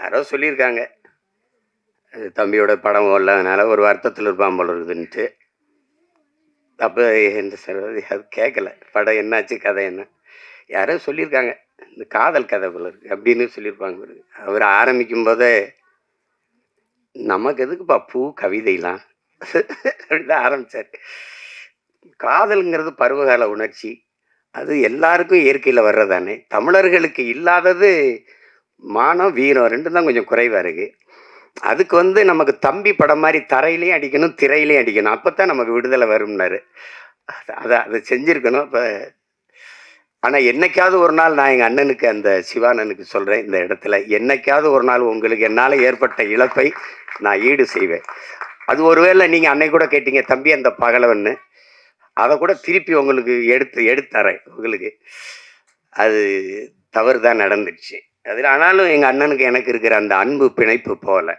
யாரோ சொல்லியிருக்காங்க, தம்பியோட படம் ஓடலனால ஒரு வருத்தத்தில் இருப்பான் போல இருக்குதுன்ட்டு. அப்போ என்ன சொல்றது, அது கேட்கல. படம் என்னாச்சு, கதை என்ன, யாரோ சொல்லியிருக்காங்க, இந்த காதல் கதை போல இருக்கு அப்படின்னு சொல்லியிருப்பாங்க. அவர் ஆரம்பிக்கும் போதே நமக்கு எதுக்குப்பா பூ கவிதைலாம் அப்படிதான் ஆரம்பிச்சார். காதல்ங்கிறது பருவகால உணர்ச்சி, அது எல்லாருக்கும் இயற்கையில் வர்றதானே. தமிழர்களுக்கு இல்லாதது மானம் வீரம் ரெண்டும் தான் கொஞ்சம் குறைவாக இருக்கு. அதுக்கு நமக்கு தம்பி படம் மாதிரி தரையிலையும் அடிக்கணும், திரையிலையும் அடிக்கணும், அப்போத்தான் நமக்கு விடுதலை வரும்னாரு. அதை செஞ்சுருக்கணும். இப்போ ஆனால் என்னைக்காவது ஒரு நாள் நான் எங்கள் அண்ணனுக்கு, அந்த சிவானனுக்கு சொல்கிறேன், இந்த இடத்துல என்னைக்காவது ஒரு நாள் உங்களுக்கு என்னால் ஏற்பட்ட இழப்பை நான் ஈடு செய்வேன். அது ஒருவேளை நீங்கள் அன்னை கூட கேட்டீங்க தம்பி அந்த பகலவன்னு, அதை கூட திருப்பி உங்களுக்கு எடுத்தரேன் உங்களுக்கு. அது தவறு தான் நடந்துடுச்சு அதில். ஆனாலும் எங்கள் அண்ணனுக்கு எனக்கு இருக்கிற அந்த அன்பு பிணைப்பு போல